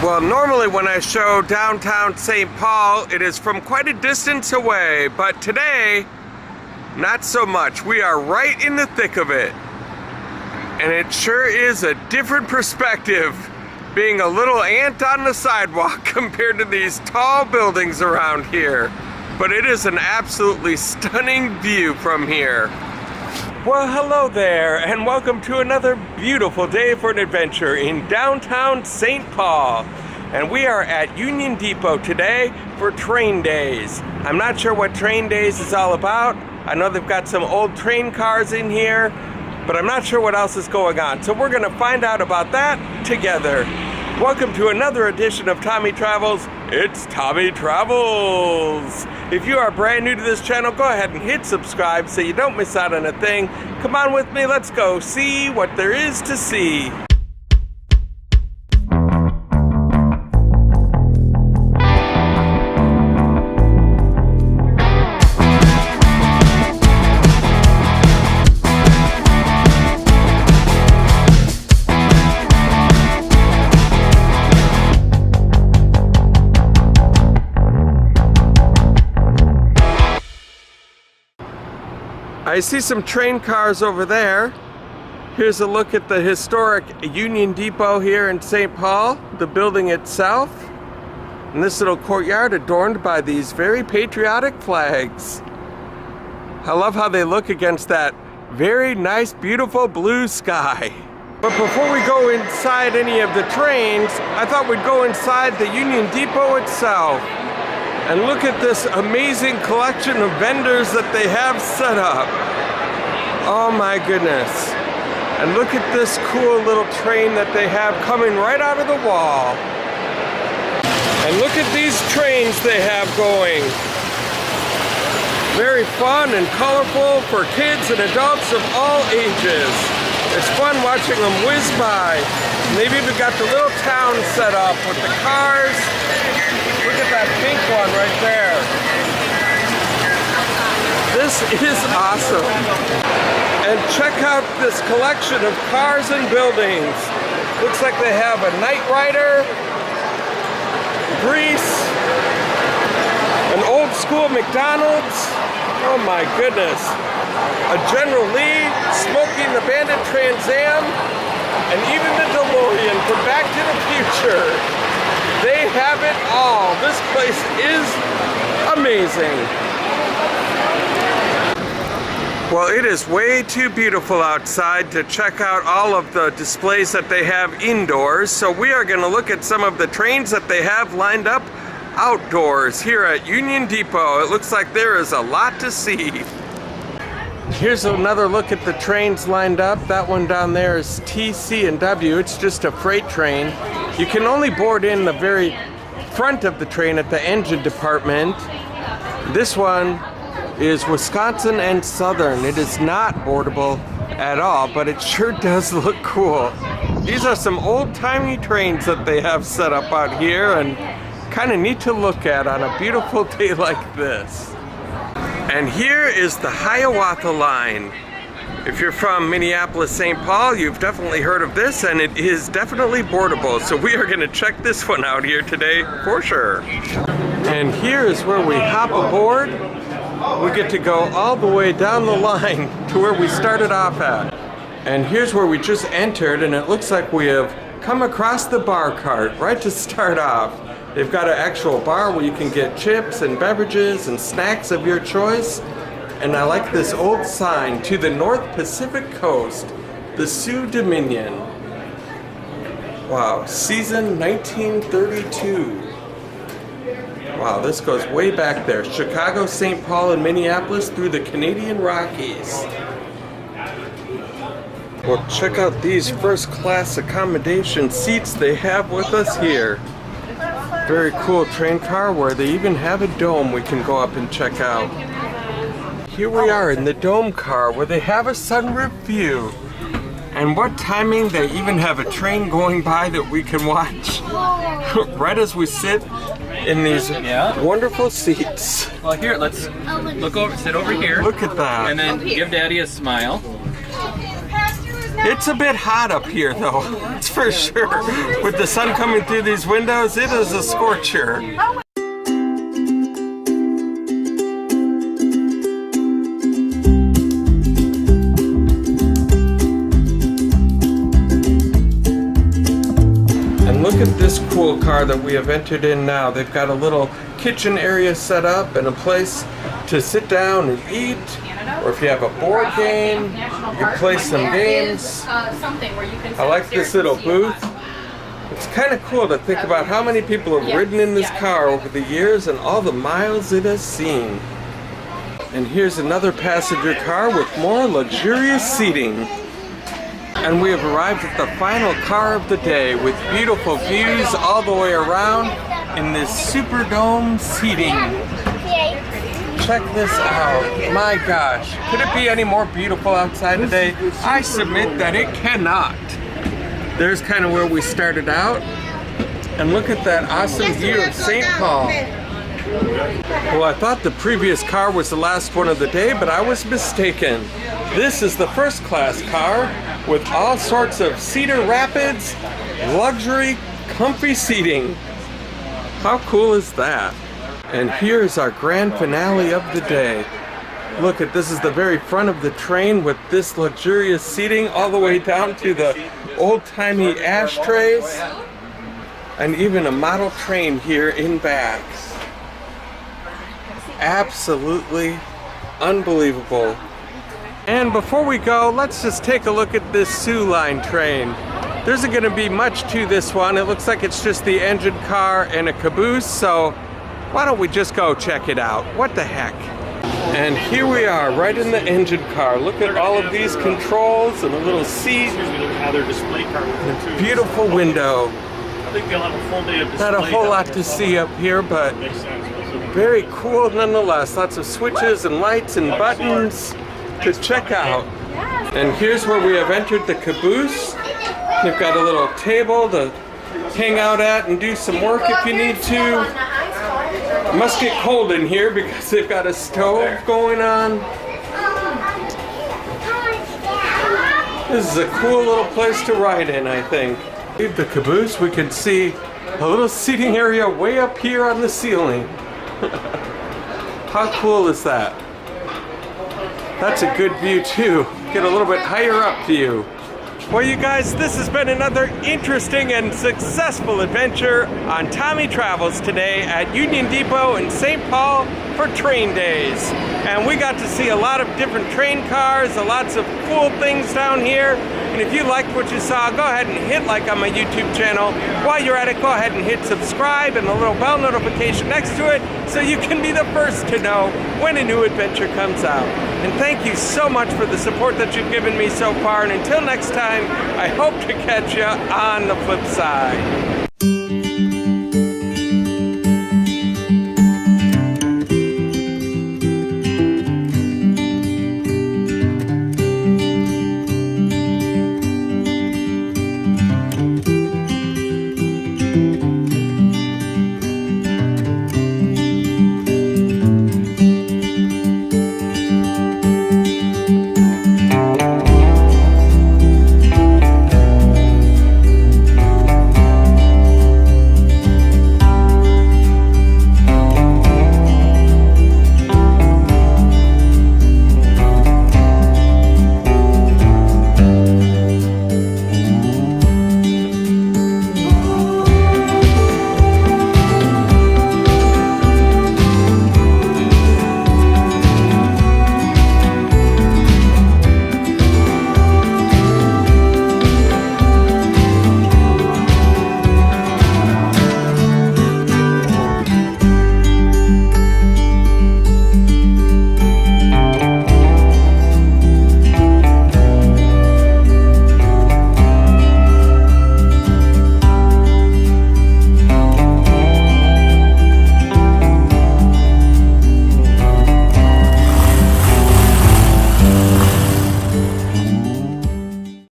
Well, normally when I show downtown St. Paul, it is from quite a distance away, but today, not so much. We are right in the thick of it. And it sure is a different perspective being a little ant on the sidewalk compared to these tall buildings around here. But it is an absolutely stunning view from here. Well, hello there, and welcome to another beautiful day for an adventure in downtown St. Paul. And we are at Union Depot today for Train Days. I'm not sure what Train Days is all about. I know they've got some old train cars in here, but I'm not sure what else is going on. So we're gonna find out about that together. Welcome to another edition of Tommy Travels. It's Tommy Travels. If you are brand new to this channel, go ahead and hit subscribe so you don't miss out on a thing. Come on with me, let's go see what there is to see. I see some train cars over there. Here's a look at the historic Union Depot here in St. Paul, the building itself. And this little courtyard adorned by these very patriotic flags. I love how they look against that very nice, beautiful blue sky. But before we go inside any of the trains, I thought we'd go inside the Union Depot itself. And look at this amazing collection of vendors that they have set up. Oh my goodness. And look at this cool little train that they have coming right out of the wall. And look at these trains they have going. Very fun and colorful for kids and adults of all ages. It's fun watching them whiz by. And they've even got the little town set up with the cars. Look at that pink one right there. This is awesome. And check out this collection of cars and buildings. Looks like they have a Knight Rider, Grease, an old school McDonald's. Oh my goodness. A General Lee, Smokey and the Bandit Trans Am, and even the DeLorean from Back to the Future. They have it all. This place is amazing. Well, it is way too beautiful outside to check out all of the displays that they have indoors. So we are going to look at some of the trains that they have lined up outdoors here at Union Depot. It looks like there is a lot to see. Here's another look at the trains lined up. That one down there is TC&W. It's just a freight train. You can only board in the very front of the train at the engine department. This one is Wisconsin and Southern. It is not boardable at all, but it sure does look cool. These are some old-timey trains that they have set up out here and kind of neat to look at on a beautiful day like this. And here is the Hiawatha Line. If you're from Minneapolis, St. Paul, you've definitely heard of this, and it is definitely boardable. So we are gonna check this one out here today for sure. And here is where we hop aboard. We get to go all the way down the line to where we started off at. And here's where we just entered, and it looks like we have come across the bar cart right to start off. They've got an actual bar where you can get chips and beverages and snacks of your choice. And I like this old sign, to the North Pacific Coast, the Sioux Dominion. Wow, season 1932. Wow, this goes way back there. Chicago, St. Paul, and Minneapolis through the Canadian Rockies. Well, check out these first class accommodation seats they have with us here. Very cool train car where they even have a dome we can go up and check out. Here we are in the dome car where they have a sunroof view. And what timing, they even have a train going by that we can watch right as we sit in these wonderful seats. Well, here, let's look over, sit over here. Look at that. And then give Daddy a smile. It's a bit hot up here though. That's for sure. With the sun coming through these windows, it is a scorcher. And look at this cool car that we have entered in now. They've got a little kitchen area set up and a place to sit down and eat. Or if you have a board game, you can play some games. I like this little booth. It's kind of cool to think about how many people have ridden in this car over the years and all the miles it has seen. And here's another passenger car with more luxurious seating. And we have arrived at the final car of the day with beautiful views all the way around in this Superdome seating. Check this out. My gosh. Could it be any more beautiful outside today? I submit that it cannot. There's kind of where we started out. And look at that awesome view of St. Paul. Well, I thought the previous car was the last one of the day, but I was mistaken. This is the first class car with all sorts of Cedar Rapids, luxury, comfy seating. How cool is that? And here's our grand finale of the day. Look at this is the very front of the train with this luxurious seating all the way down to the old-timey ashtrays and even a model train here in back. Absolutely unbelievable. And before we go, let's just take a look at this Soo Line train. There isn't going to be much to this one. It looks like it's just the engine car and a caboose, so why don't we just go check it out? What the heck? And here we are, right in the engine car. Look at all of these controls and a little seat. A beautiful window. Not a whole lot to see up here, but very cool nonetheless. Lots of switches and lights and buttons to check out. And here's where we have entered the caboose. They've got a little table to hang out at and do some work if you need to. It must get cold in here because they've got a stove going on. This is a cool little place to ride in, I think. Leave the caboose, we can see a little seating area way up here on the ceiling. How cool is that? That's a good view too. Get a little bit higher up view. Well, you guys, this has been another interesting and successful adventure on Tommy Travels today at Union Depot in St. Paul for train days. And we got to see a lot of different train cars, lots of cool things down here. And if you liked what you saw, go ahead and hit like on my YouTube channel. While you're at it, go ahead and hit subscribe and the little bell notification next to it so you can be the first to know when a new adventure comes out. And thank you so much for the support that you've given me so far. And until next time, I hope to catch you on the flip side.